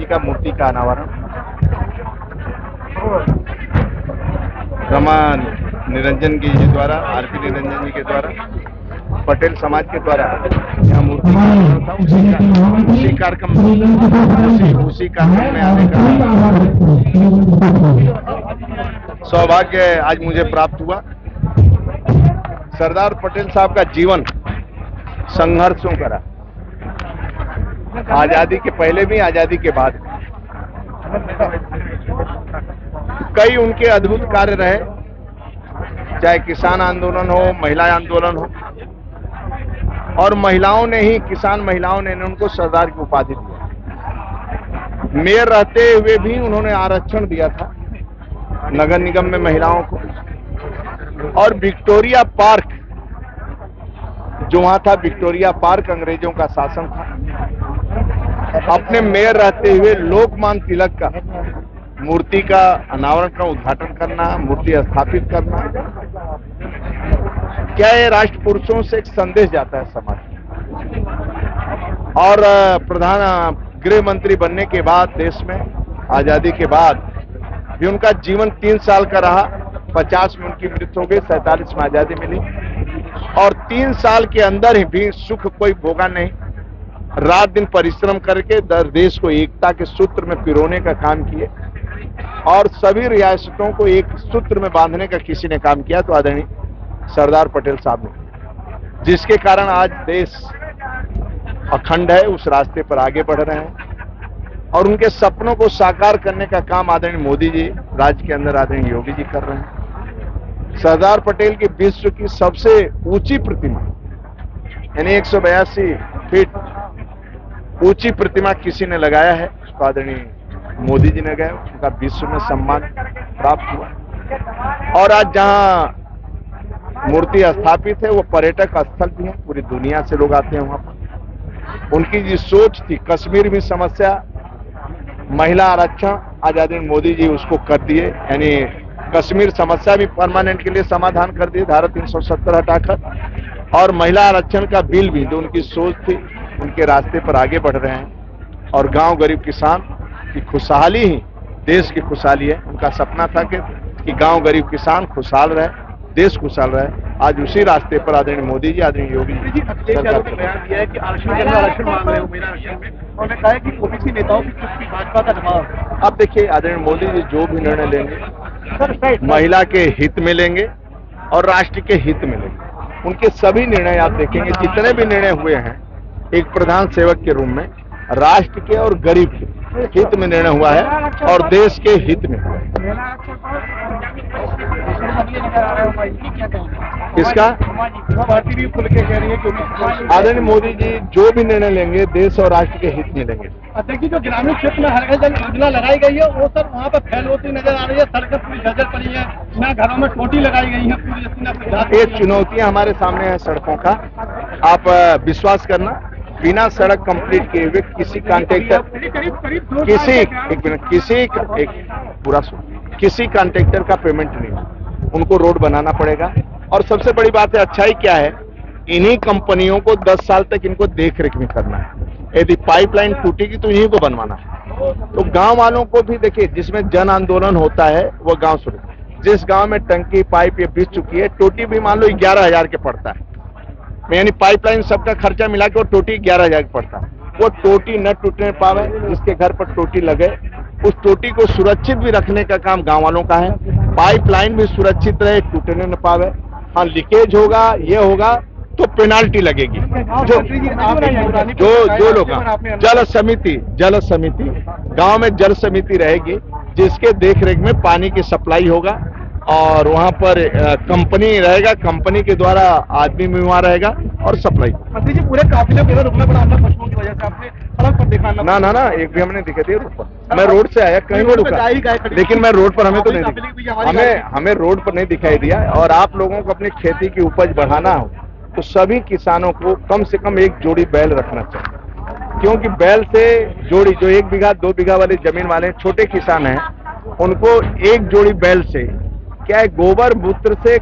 जी का मूर्ति का अनावरण रमा निरंजन जी द्वारा, आरपी निरंजन जी के द्वारा, पटेल समाज के द्वारा यहाँ मूर्ति का अनावरण था। उसी कार्यक्रम उसी कार्यक्रम में आने का सौभाग्य आज मुझे प्राप्त हुआ। सरदार पटेल साहब का जीवन संघर्षों का रहा, आजादी के पहले भी, आजादी के बाद भी। कई उनके अद्भुत कार्य रहे, चाहे किसान आंदोलन हो, महिला आंदोलन हो, और महिलाओं ने ही, किसान महिलाओं ने उनको सरदार की उपाधि दी। मेयर रहते हुए भी उन्होंने आरक्षण दिया था नगर निगम में महिलाओं को। और विक्टोरिया पार्क जो वहां था, विक्टोरिया पार्क अंग्रेजों का शासन था, अपने मेयर रहते हुए लोकमान्य तिलक का मूर्ति का अनावरण का उद्घाटन करना, मूर्ति स्थापित करना, क्या ये राष्ट्र पुरुषों से एक संदेश जाता है समाज में। और प्रधान गृह मंत्री बनने के बाद देश में आजादी के बाद भी उनका जीवन 3 साल का रहा। 50 में उनकी मृत्यु हो गई, 47 में आजादी मिली, और 3 साल के अंदर ही भी सुख कोई भोगा नहीं। रात दिन परिश्रम करके देश को एकता के सूत्र में पिरोने का काम किए, और सभी रियासतों को एक सूत्र में बांधने का किसी ने काम किया तो आदरणीय सरदार पटेल साहब ने, जिसके कारण आज देश अखंड है, उस रास्ते पर आगे बढ़ रहे हैं। और उनके सपनों को साकार करने का काम आदरणीय मोदी जी, राज्य के अंदर आदरणीय योगी जी कर रहे हैं। सरदार पटेल की विश्व की सबसे ऊंची प्रतिमा, यानी 182 फीट ऊंची प्रतिमा किसी ने लगाया है, उसको आदरणीय मोदी जी ने गए, उनका विश्व में सम्मान प्राप्त हुआ। और आज जहां मूर्ति स्थापित है वो पर्यटक स्थल भी है, पूरी दुनिया से लोग आते हैं वहां पर। उनकी जो सोच थी, कश्मीर में समस्या, महिला आरक्षण, आज आदरणीय मोदी जी उसको कर दिए, यानी कश्मीर समस्या भी परमानेंट के लिए समाधान कर दिए, धारा 370 हटाकर। और महिला आरक्षण का बिल भी, जो उनकी सोच थी, उनके रास्ते पर आगे बढ़ रहे हैं। और गांव गरीब किसान की खुशहाली ही देश की खुशहाली है। उनका सपना था कि गांव गरीब किसान खुशहाल रहे, देश खुशहाल रहे। आज उसी रास्ते पर आदरणीय मोदी जी, आदरणीय योगी जी सरकार ने बयान दिया है कि आरक्षण मांग रहे हो महिला आरक्षण में, और उन्होंने कहा है कि ओबीसी नेताओं की चुप्पी भाजपा का दबाव। अब देखिए, आदरणीय मोदी जी जो भी निर्णय लेंगे महिला के हित में लेंगे और राष्ट्र के हित में लेंगे। उनके सभी निर्णय आप देखेंगे, जितने भी निर्णय हुए हैं, एक प्रधान सेवक के रूप में राष्ट्र के और गरीब के हित में निर्णय हुआ है और देश के हित में हुआ है। इसका भारती भी खुल के कह रही है कि आदरणीय मोदी जी जो भी निर्णय लेंगे देश और राष्ट्र के हित में लेंगे। देखिए, जो ग्रामीण क्षेत्र में हर घर योजना लगाई गई है, वो सर वहाँ पर फैल होती नजर आ रही है, सड़कें पूरी जर्जर पड़ी है, न घरों में टोटी लगाई गई है पूरी। ये चुनौतियां हमारे सामने है सड़कों का। आप विश्वास करना, बिना सड़क कंप्लीट किए हुए किसी कॉन्ट्रैक्टर, किसी कॉन्ट्रैक्टर का पेमेंट नहीं, उनको रोड बनाना पड़ेगा। और सबसे बड़ी बात है, अच्छाई क्या है, इन्हीं कंपनियों को 10 साल तक इनको देख रेख में करना है। यदि पाइपलाइन टूटेगी तो इन्हीं को बनवाना है। तो गांव वालों को भी देखिए, जिसमें जन आंदोलन होता है वो गांव शुरू, जिस गांव में टंकी पाइप ये बिछ चुकी है, टोटी भी मान लो 11,000 के पड़ता है, यानी पाइपलाइन सबका खर्चा मिला के वो टोटी 11,000 की पड़ता है। वो टोटी न टूटने पावे, जिसके घर पर टोटी लगे, उस टोटी को सुरक्षित भी रखने का काम गांव वालों का है। पाइपलाइन भी सुरक्षित रहे, टूटने न पावे। हाँ, लीकेज होगा, ये होगा तो पेनाल्टी लगेगी। जो लोग जल समिति गांव में जल समिति रहेगी, जिसके देखरेख में पानी की सप्लाई होगा, और वहां पर कंपनी रहेगा, कंपनी के द्वारा आदमी भी वहां रहेगा और सप्लाई। मंत्री जी, पूरे काफिले को रुकना पड़ा हमला पशुओं की वजह से, आपने सड़क पर देखा ना, एक भी हमने दिखे थे रोड पर। मैं रोड से आया, कहीं नहीं रुका, लेकिन मैं रोड पर, हमें तो नहीं दिखा, हमें रोड पर नहीं दिखाई दिया। और आप लोगों को अपनी खेती की उपज बढ़ाना हो तो सभी किसानों को कम से कम 1 जोड़ी बैल रखना चाहिए, क्योंकि बैल से जोड़ी, जो 1 बीघा 2 बीघा वाली जमीन वाले छोटे किसान हैं, उनको 1 जोड़ी बैल से क्या है, गोबर मूत्र से